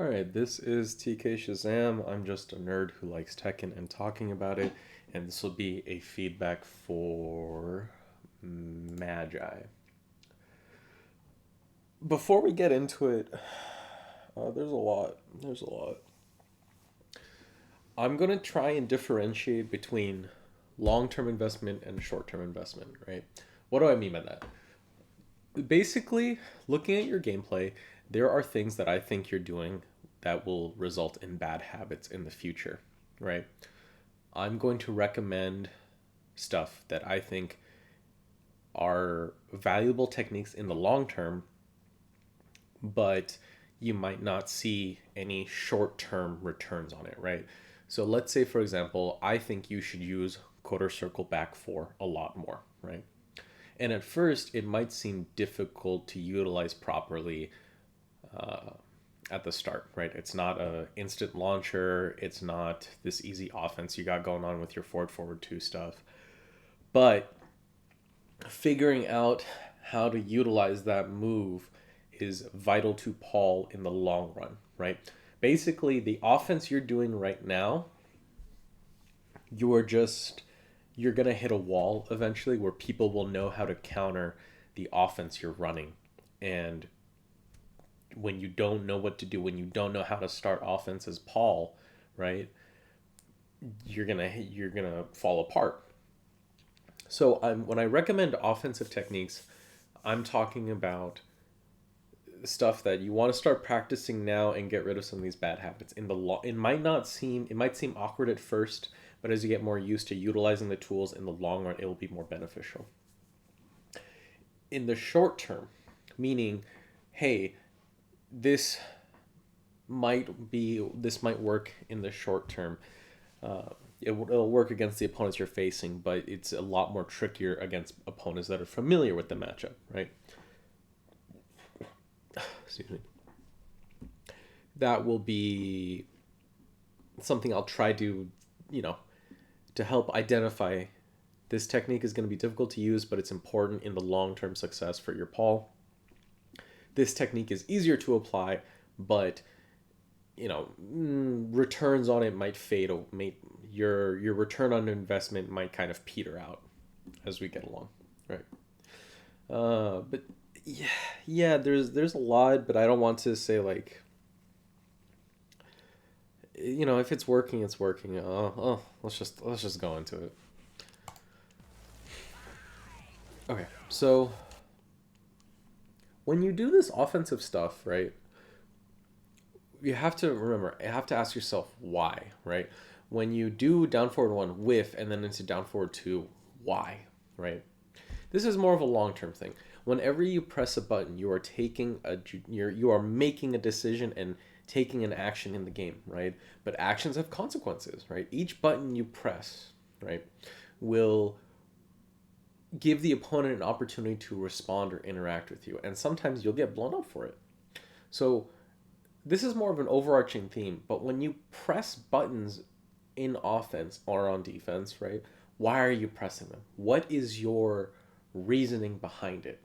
Alright, this is TK Shazam. I'm just a nerd who likes Tekken and talking about it, and this will be a feedback for Magi. Before we get into it, there's a lot. There's a lot. I'm going to try and differentiate between long term investment and short term investment, right? What do I mean by that? Basically, looking at your gameplay, there are things that I think you're doing that will result in bad habits in the future, right? I'm going to recommend stuff that I think are valuable techniques in the long term, but you might not see any short term returns on it, right? So let's say, for example, I think you should use quarter circle back four a lot more, right? And at first, it might seem difficult to utilize properly uh, at the start, right? It's not a instant launcher. It's not this easy offense you got going on with your forward two stuff. But figuring out how to utilize that move is vital to Paul in the long run, right? Basically, the offense you're doing right now, you are just you're going to hit a wall eventually where people will know how to counter the offense you're running. And when you don't know what to do, when you don't know how to start offense as Paul, right? You're gonna fall apart. So when I recommend offensive techniques, I'm talking about stuff that you want to start practicing now and get rid of some of these bad habits. It might seem awkward at first, but as you get more used to utilizing the tools in the long run, it will be more beneficial. In the short term, meaning, hey, this this might work in the short term. It'll work against the opponents you're facing, but it's a lot more trickier against opponents that are familiar with the matchup, right? Excuse me. That will be something I'll try to, you know, to help identify this technique is going to be difficult to use, but it's important in the long term success for your Paul. This technique is easier to apply, but returns on it might fade. Your return on investment might kind of peter out as we get along, right? But yeah, there's a lot, but I don't want to say like, if it's working, it's working. Let's just go into it. Okay, so when you do this offensive stuff, right? You have to remember, you have to ask yourself why, right? When you do down forward one whiff and then into down forward two, why, right? This is more of a long term thing. Whenever you press a button, you are making a decision and taking an action in the game, right? But actions have consequences, right? Each button you press, right, will give the opponent an opportunity to respond or interact with you, and sometimes you'll get blown up for it. So this is more of an overarching theme, but when you press buttons in offense or on defense, right? Why are you pressing them? What is your reasoning behind it?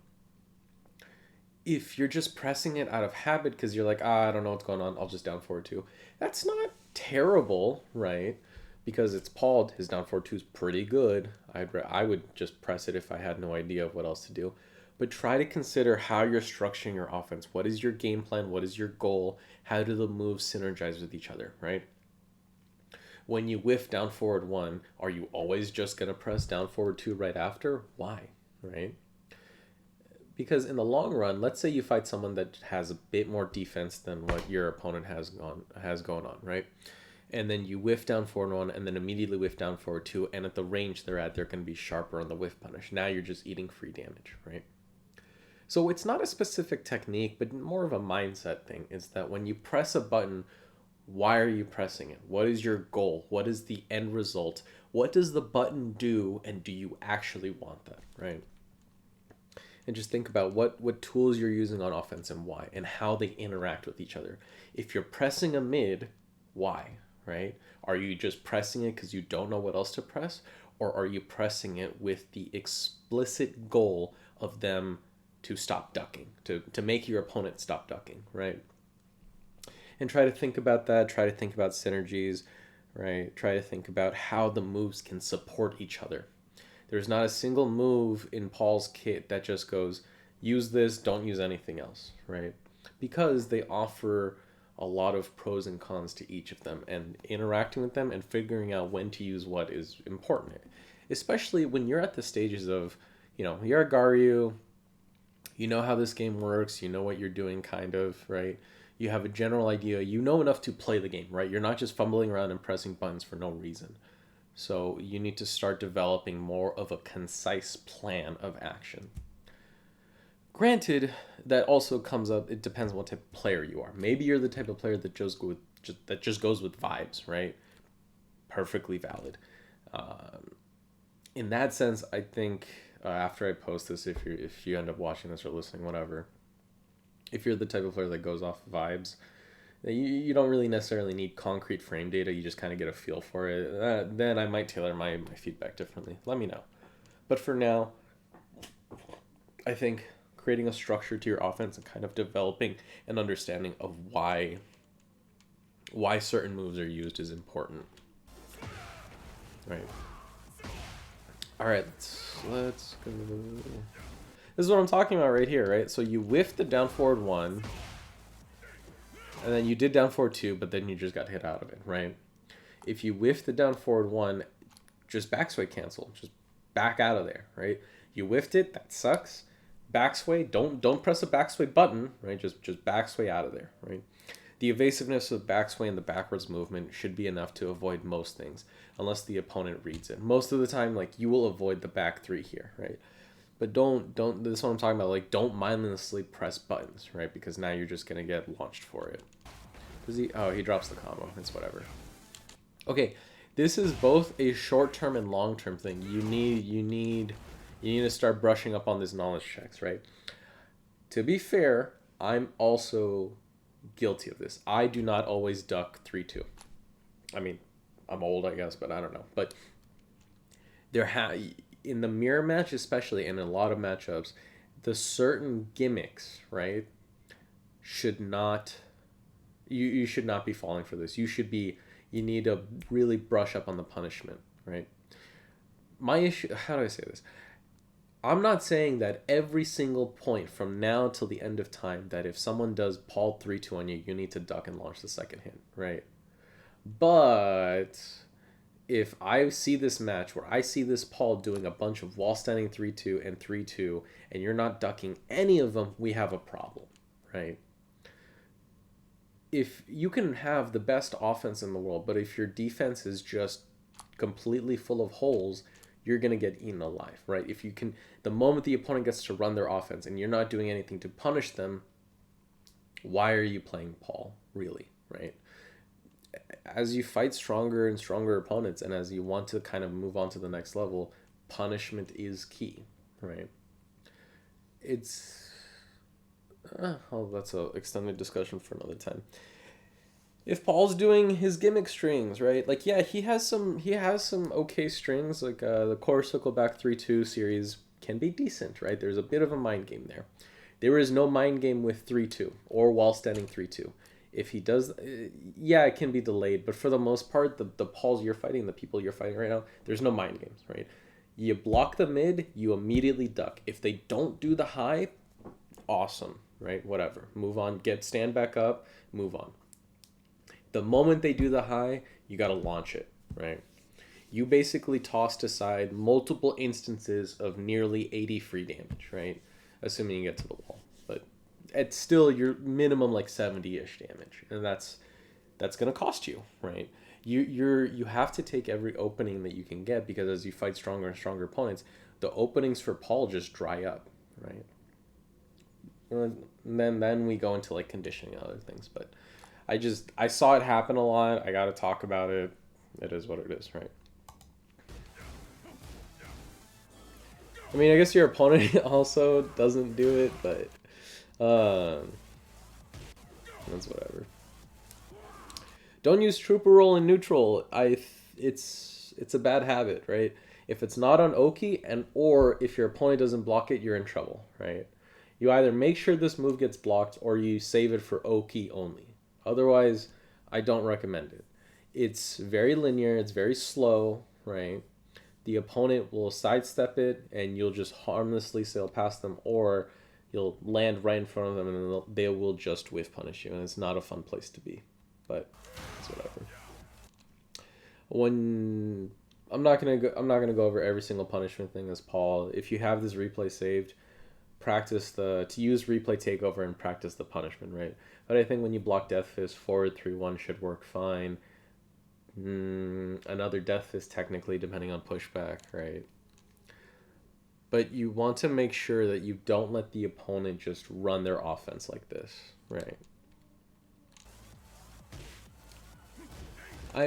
If you're just pressing it out of habit because you're like, I don't know what's going on, I'll just down forward two. That's not terrible, right? Because it's Paul, his down forward two is pretty good. I would just press it if I had no idea of what else to do. But try to consider how you're structuring your offense. What is your game plan? What is your goal? How do the moves synergize with each other, right? When you whiff down forward one, are you always just going to press down forward two right after? Why, right? Because in the long run, let's say you fight someone that has a bit more defense than what your opponent has going on, right? And then you whiff down forward one, and then immediately whiff down forward two, and at the range they're at, they're going to be sharper on the whiff punish. Now you're just eating free damage, right? So it's not a specific technique, but more of a mindset thing. Is that when you press a button, why are you pressing it? What is your goal? What is the end result? What does the button do, and do you actually want that, right? And just think about what tools you're using on offense and why, and how they interact with each other. If you're pressing a mid, why, right? Are you just pressing it because you don't know what else to press? Or are you pressing it with the explicit goal of them to stop ducking, to make your opponent stop ducking, right? And try to think about that. Try to think about synergies, right? Try to think about how the moves can support each other. There's not a single move in Paul's kit that just goes, use this, don't use anything else, right? Because they offer a lot of pros and cons to each of them, and interacting with them and figuring out when to use what is important. Especially when you're at the stages of, you're a Garyu, you know how this game works, you know what you're doing, kind of, right? You have a general idea, you know enough to play the game, right? You're not just fumbling around and pressing buttons for no reason. So you need to start developing more of a concise plan of action. Granted, that also comes up, it depends on what type of player you are. Maybe you're the type of player that just goes with vibes, right? Perfectly valid. In that sense, I think after I post this, if you end up watching this or listening, whatever, if you're the type of player that goes off vibes, you don't really necessarily need concrete frame data. You just kind of get a feel for it. Then I might tailor my feedback differently. Let me know. But for now, I think creating a structure to your offense and kind of developing an understanding of why certain moves are used is important. Right. All right, let's go. This is what I'm talking about right here, right? So you whiffed the down forward 1, and then you did down forward 2, but then you just got hit out of it, right? If you whiff the down forward 1, just backsway cancel, just back out of there, right? You whiffed it, that sucks. Backsway, don't press the backsway button, right? Just backsway out of there, right? The evasiveness of backsway and the backwards movement should be enough to avoid most things, unless the opponent reads it. Most of the time, like, you will avoid the back 3 here, right? But don't, this is what I'm talking about, like, don't mindlessly press buttons, right? Because now you're just going to get launched for it. He drops the combo, it's whatever. Okay, this is both a short-term and long-term thing. You need to start brushing up on these knowledge checks, right? To be fair, I'm also guilty of this. I do not always duck 3-2. I mean, I'm old, I guess, but I don't know. But in the mirror match especially, and in a lot of matchups, the certain gimmicks, right, should not... You should not be falling for this. You need to really brush up on the punishment, right? My issue... How do I say this? I'm not saying that every single point from now till the end of time, that if someone does Paul 3-2 on you, you need to duck and launch the second hit, right? But if I see this match where I see this Paul doing a bunch of wall standing 3-2 and 3-2, and you're not ducking any of them, we have a problem, right? If you can have the best offense in the world, but if your defense is just completely full of holes, you're going to get eaten alive, right? The moment the opponent gets to run their offense and you're not doing anything to punish them, why are you playing Paul, really, right? As you fight stronger and stronger opponents, and as you want to kind of move on to the next level, punishment is key, right? That's an extended discussion for another time. If Paul's doing his gimmick strings, right? Like, yeah, he has some okay strings. Like the core circle back 3-2 series can be decent, right? There's a bit of a mind game there. There is no mind game with 3-2 or wall standing 3-2. If he does, yeah, it can be delayed, but for the most part, the Pauls you're fighting, the people you're fighting right now, there's no mind games, right? You block the mid, you immediately duck. If they don't do the high, awesome, right? Whatever. Move on, stand back up, move on. The moment they do the high, you got to launch it, right? You basically tossed aside multiple instances of nearly 80 free damage, right? Assuming you get to the wall. But it's still your minimum like 70-ish damage. And that's going to cost you, right? You have to take every opening that you can get, because as you fight stronger and stronger opponents, the openings for Paul just dry up, right? And then we go into like conditioning and other things, but I saw it happen a lot. I got to talk about it. It is what it is, right? I mean, I guess your opponent also doesn't do it, but that's whatever. Don't use trooper roll in neutral. It's a bad habit, right? If it's not on Oki, or if your opponent doesn't block it, you're in trouble, right? You either make sure this move gets blocked, or you save it for Oki only. Otherwise, I don't recommend it. It's very linear, it's very slow, right? The opponent will sidestep it and you'll just harmlessly sail past them, or you'll land right in front of them and they will just whiff punish you, and it's not a fun place to be. But it's whatever. When I'm not gonna go over every single punishment thing as Paul. If you have this replay saved, practice to use replay takeover and practice the punishment, right? But I think when you block Death Fist, forward 3-1 should work fine. Another Death Fist technically, depending on pushback, right? But you want to make sure that you don't let the opponent just run their offense like this, right?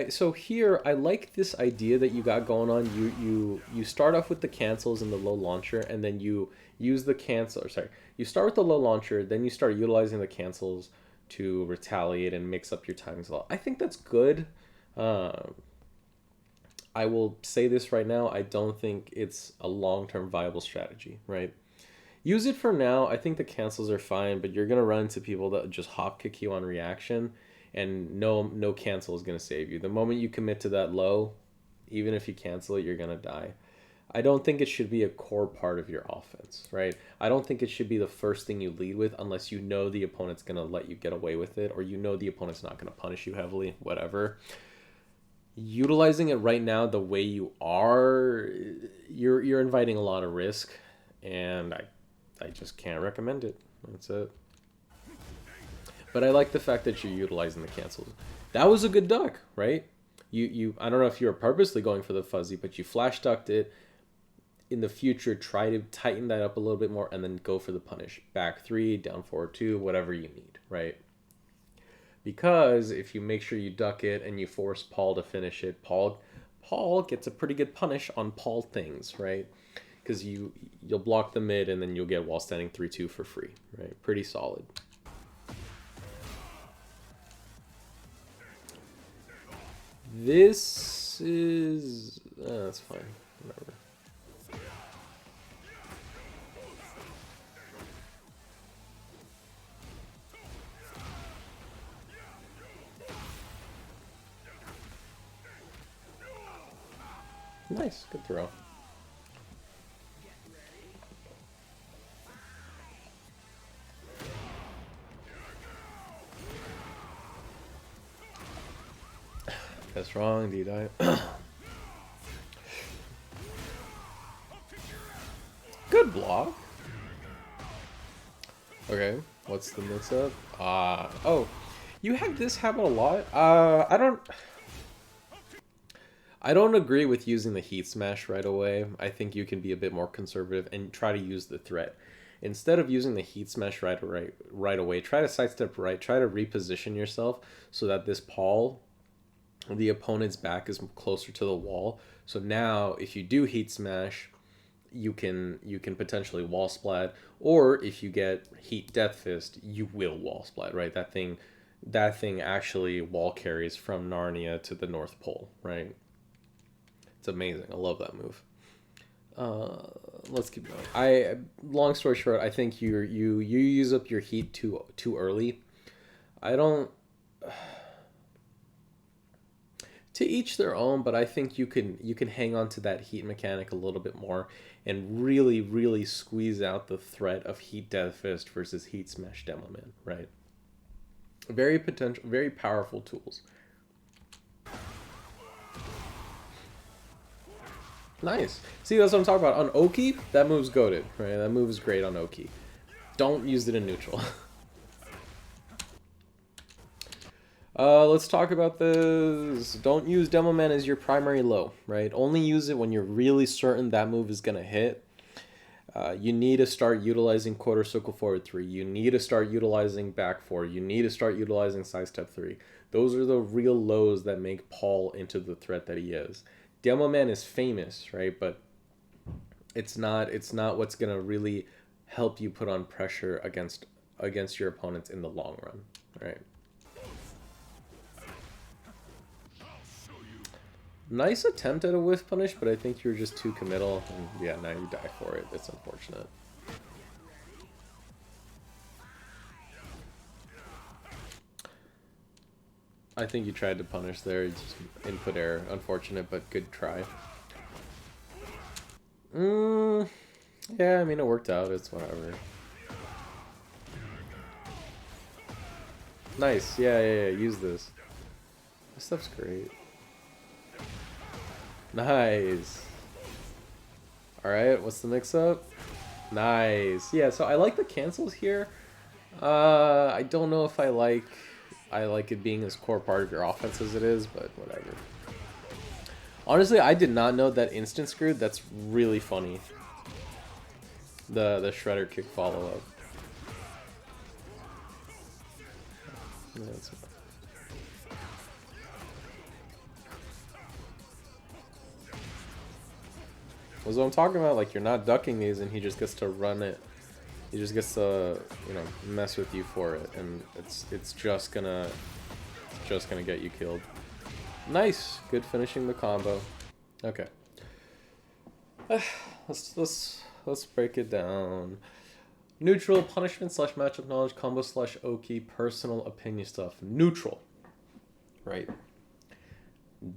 So here I like this idea that you got going on. You start off with the cancels and the low launcher, and then you use the cancel. Or sorry, you start with the low launcher, then you start utilizing the cancels to retaliate and mix up your timings a lot. I think that's good. I will say this right now. I don't think it's a long-term viable strategy, right? Use it for now. I think the cancels are fine, but you're gonna run into people that just hop kick you on reaction, and no cancel is gonna save you. The moment you commit to that low, even if you cancel it, you're gonna die. I don't think it should be a core part of your offense, right? I don't think it should be the first thing you lead with unless you know the opponent's gonna let you get away with it, or you know the opponent's not gonna punish you heavily, whatever. Utilizing it right now the way you are, you're inviting a lot of risk, and I just can't recommend it. That's it. But I like the fact that you're utilizing the cancels. That was a good duck, right? You I don't know if you were purposely going for the fuzzy, but you flash ducked it. In the future, try to tighten that up a little bit more and then go for the punish. Back 3, down forward 2, whatever you need, right? Because if you make sure you duck it and you force Paul to finish it, Paul gets a pretty good punish on Paul things, right? Because you'll block the mid and then you'll get wall standing 3-2 for free, right? Pretty solid. This is that's fine. Whatever. Nice, good throw. That's wrong, D-die. Good block. Okay, what's the mix-up? Oh, you have this habit a lot. I don't agree with using the heat smash right away. I think you can be a bit more conservative and try to use the threat. Instead of using the heat smash right away, try to sidestep right, try to reposition yourself so that this Paul, the opponent's back is closer to the wall. So now if you do heat smash, you can potentially wall splat, or if you get heat death fist, you will wall splat, right? That thing actually wall carries from Narnia to the North Pole, right? It's amazing. I love that move. Let's keep going. Long story short, I think you use up your heat too early. I don't. To each their own, but I think you can hang on to that heat mechanic a little bit more and really squeeze out the threat of heat death fist versus heat smash demo man, right? Very powerful tools. Nice. See, that's what I'm talking about. On Oki, that move's goated, right? That move is great on Oki. Don't use it in neutral. Let's talk about this. Don't use Demo Man as your primary low, right? Only use it when you're really certain that move is going to hit. You need to start utilizing quarter circle forward 3. You need to start utilizing back 4. You need to start utilizing side step 3. Those are the real lows that make Paul into the threat that he is. Demo Man is famous, right? But it's not what's going to really help you put on pressure against your opponents in the long run, right? Nice attempt at a whiff punish, but I think you were just too committal, and yeah, now you die for it. It's unfortunate. I think you tried to punish there. It's just input error. Unfortunate, but good try. Yeah, I mean, it worked out. It's whatever. Nice. Yeah. Use this. This stuff's great. Nice. Alright, what's the mix-up? Nice. Yeah, so I like the cancels here. I don't know if I like it being as core part of your offense as it is, but whatever. Honestly, I did not know that instant screwed. That's really funny. The shredder kick follow-up. That's what I'm talking about. Like, you're not ducking these, and he just gets to run it. He just gets to, you know, mess with you for it, and it's just gonna get you killed. Nice, good finishing the combo. Okay. Let's break it down. Neutral, punishment slash matchup knowledge, combo slash Oki, personal opinion stuff. Neutral, right?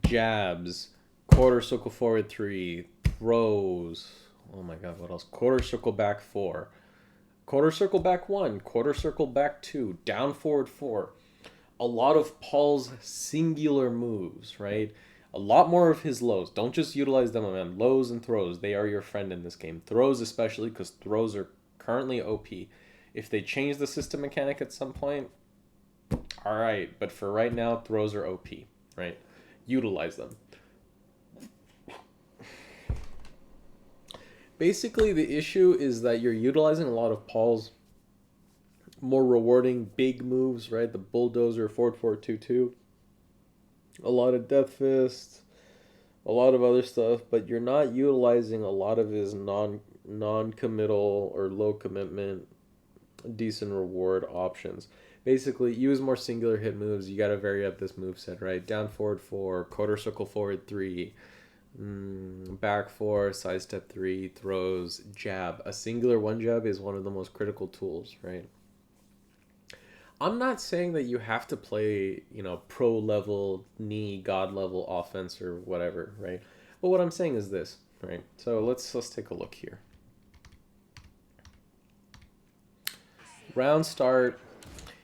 Jabs, quarter circle forward 3, throws. Oh my god, what else? Quarter circle back 4, quarter circle back 1, quarter circle back 2, down forward 4. A lot of Paul's singular moves, right? A lot more of his lows. Don't just utilize them, man. Lows and throws, they are your friend in this game. Throws especially, because throws are currently OP. If they change the system mechanic at some point, alright. But for right now, throws are OP, right? Utilize them. Basically, the issue is that you're utilizing a lot of Paul's more rewarding big moves, right? The bulldozer, forward 4-2-2. A lot of death fist, a lot of other stuff, but you're not utilizing a lot of his non-committal or low commitment decent reward options. Basically, use more singular hit moves. You gotta vary up this moveset, right? Down forward 4, quarter circle forward 3, back 4, sidestep 3, throws, jab. A singular one jab is one of the most critical tools, right? I'm not saying that you have to play, you know, pro level, knee, god level offense or whatever, right? But what I'm saying is this, right? So let's take a look here. Round start.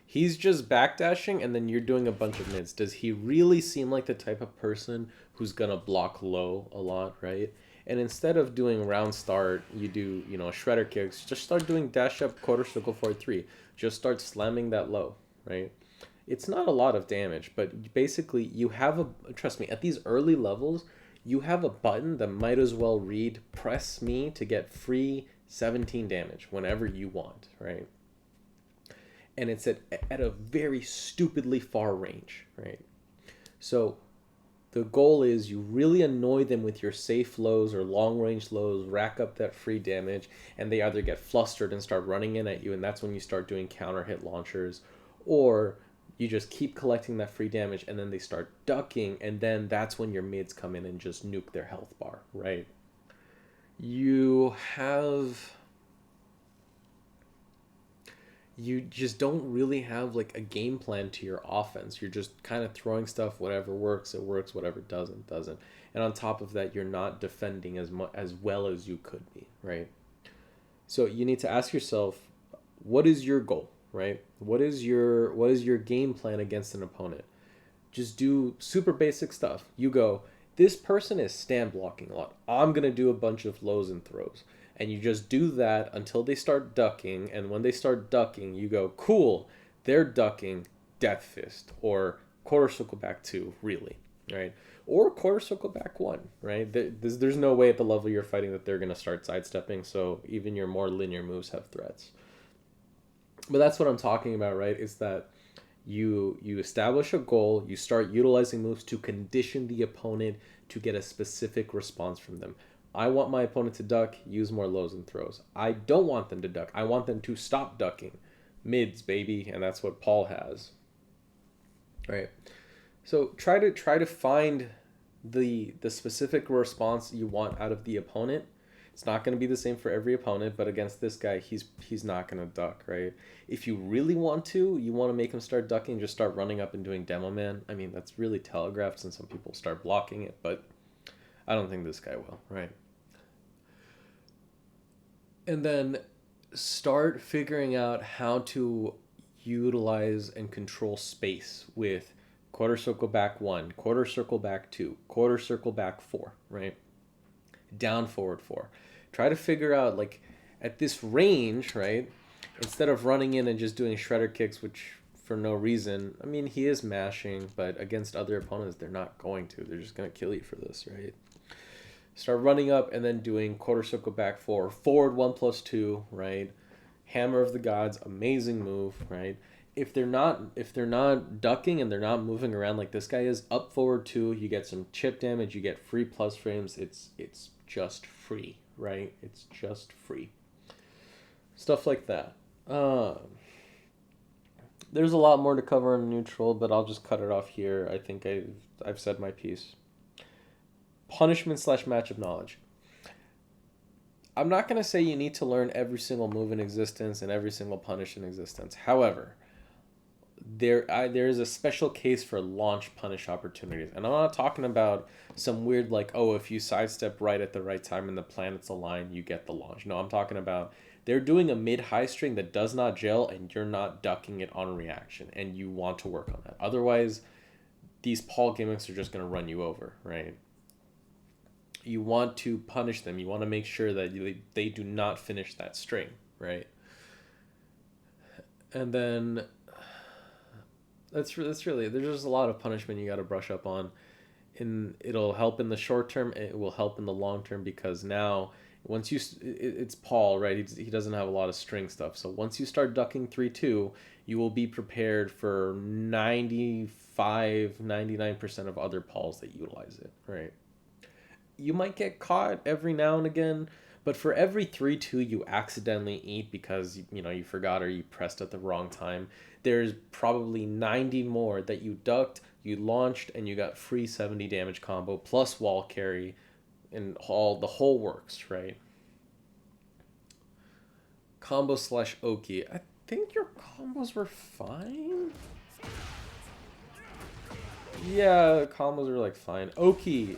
He's just backdashing and then you're doing a bunch of mids. Does he really seem like the type of person who's gonna block low a lot, right? And instead of doing round start, you do, you know, shredder kicks. Just start doing dash up, quarter circle forward 3. Just start slamming that low, right? It's not a lot of damage, but basically you have a, trust me, at these early levels, you have a button that might as well read press me to get free 17 damage whenever you want, right? And it's at a very stupidly far range, right? So the goal is you really annoy them with your safe lows or long range lows, rack up that free damage, and they either get flustered and start running in at you, and that's when you start doing counter hit launchers, or you just keep collecting that free damage and then they start ducking, and then that's when your mids come in and just nuke their health bar, right? You just don't really have like a game plan to your offense. You're just kind of throwing stuff, whatever works, it works, whatever doesn't. And on top of that, you're not defending as well as you could be, right? So you need to ask yourself, what is your goal, right? What is your game plan against an opponent? Just do super basic stuff. You go, this person is stand blocking a lot. I'm going to do a bunch of lows and throws. And you just do that until they start ducking. And when they start ducking, you go, cool, they're ducking, death fist. Or quarter circle back 2, really, right? Or quarter circle back 1, right? There's no way at the level you're fighting that they're going to start sidestepping. So even your more linear moves have threats. But that's what I'm talking about, right? Is that you establish a goal, you start utilizing moves to condition the opponent to get a specific response from them. I want my opponent to duck, use more lows and throws. I don't want them to duck. I want them to stop ducking. Mids, baby, and that's what Paul has. Right? So try to find the specific response you want out of the opponent. It's not going to be the same for every opponent, but against this guy, he's not going to duck, right? If you really want to, you want to make him start ducking, just start running up and doing Demo Man. I mean, that's really telegraphed and some people start blocking it, but I don't think this guy will, right? And then start figuring out how to utilize and control space with quarter circle back 1, quarter circle back 2, quarter circle back 4, right? Down forward 4. Try to figure out, like, at this range, right? Instead of running in and just doing shredder kicks, which for no reason, I mean, he is mashing, but against other opponents, they're not going to. They're just going to kill you for this, right? Start running up and then doing quarter circle back 4, forward 1+2, right? Hammer of the Gods, amazing move, right? If they're not ducking and they're not moving around like this guy is, up forward 2, you get some chip damage, you get free plus frames. It's just free, right? It's just free. Stuff like that. There's a lot more to cover in neutral, but I'll just cut it off here. I think I've said my piece. Punishment / matchup knowledge. I'm not going to say you need to learn every single move in existence and every single punish in existence. However, there is a special case for launch punish opportunities. And I'm not talking about some weird, like, oh, if you sidestep right at the right time and the planets align, you get the launch. No, I'm talking about they're doing a mid-high string that does not gel and you're not ducking it on reaction, and you want to work on that. Otherwise, these Paul gimmicks are just going to run you over, right? You want to punish them. You want to make sure that they do not finish that string, right? And then that's really, there's just a lot of punishment you got to brush up on. It'll help in the short term. It will help in the long term, because now once you, it's Paul, right? He doesn't have a lot of string stuff. So once you start ducking 3-2, you will be prepared for 99% of other Pauls that utilize it, right? You might get caught every now and again, but for every 3-2 you accidentally eat because you forgot or you pressed at the wrong time, there's probably 90 more that you ducked, you launched, and you got free 70 damage combo plus wall carry, and the whole works, right? Combo / Oki. I think your combos were fine. Yeah, combos were like fine. Oki,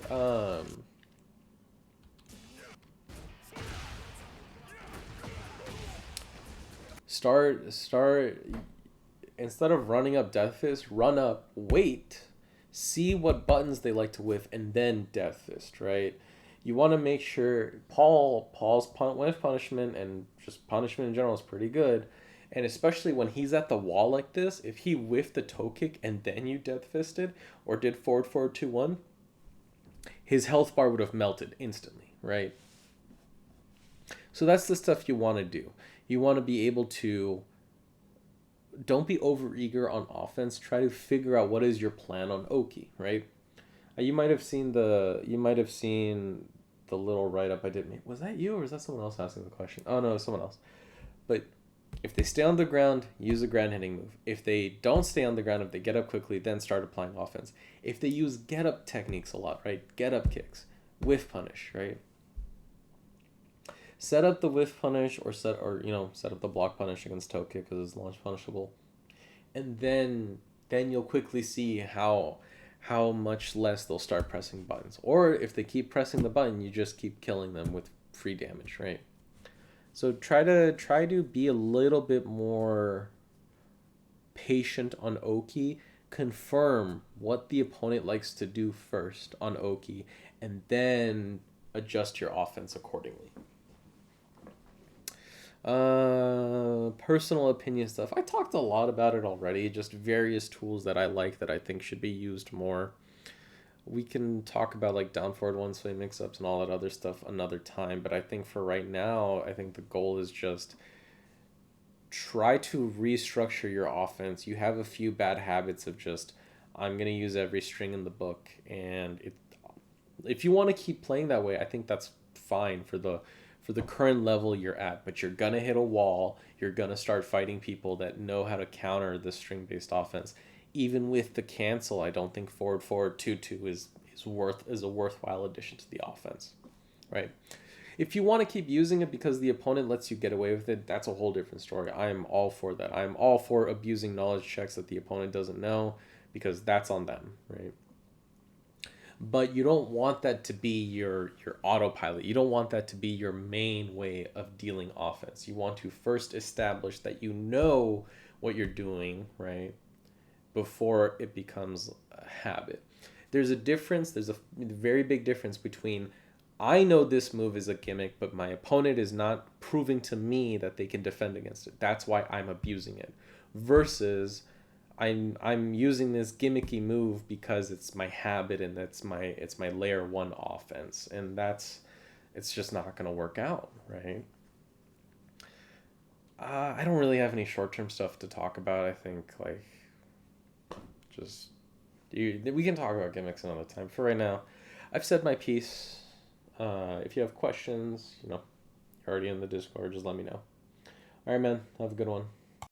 start instead of running up Death Fist, run up, wait, see what buttons they like to whiff, and then Death Fist, right? You want to make sure Paul's whiff punishment and just punishment in general is pretty good, and especially when he's at the wall like this, if he whiffed the toe kick and then you Death Fisted or did forward 2-1, his health bar would have melted instantly, right? So that's the stuff you want to do. You want to be able to, don't be overeager on offense. Try to figure out what is your plan on Oki, right? You might have seen the little write up I did make. Was that you or was that someone else asking the question? Oh no, someone else. But if they stay on the ground, use a ground hitting move. If they don't stay on the ground, if they get up quickly, then start applying offense. If they use get up techniques a lot, right? Get up kicks, whiff punish, right? Set up the whiff punish or set up the block punish against toe kick because it's launch punishable, and then you'll quickly see how much less they'll start pressing buttons. Or if they keep pressing the button, you just keep killing them with free damage, right? So try to be a little bit more patient on Oki. Confirm what the opponent likes to do first on Oki, and then adjust your offense accordingly. Personal opinion stuff. I talked a lot about it already, just various tools that I like that I think should be used more. We can talk about like down forward one swing mix-ups and all that other stuff another time, but I think for right now, I think the goal is just try to restructure your offense. You have a few bad habits of just, I'm going to use every string in the book, and if you want to keep playing that way, I think that's fine for the current level you're at, but you're gonna hit a wall. You're gonna start fighting people that know how to counter the string-based offense. Even with the cancel, I don't think forward 2-2 is a worthwhile addition to the offense, right? If you want to keep using it because the opponent lets you get away with it, that's a whole different story. I am all for that. I'm all for abusing knowledge checks that the opponent doesn't know, because that's on them, right? But you don't want that to be your autopilot. You don't want that to be your main way of dealing offense. You want to first establish that you know what you're doing, right? Before it becomes a habit. There's a difference, there's a very big difference between I know this move is a gimmick, but my opponent is not proving to me that they can defend against it. That's why I'm abusing it. Versus I'm using this gimmicky move because it's my habit and it's my layer one offense, and it's just not gonna work out, right? I don't really have any short term stuff to talk about. I think like just we can talk about gimmicks another time. For right now, I've said my piece. If you have questions, you're already in the Discord. Just let me know. All right, man. Have a good one.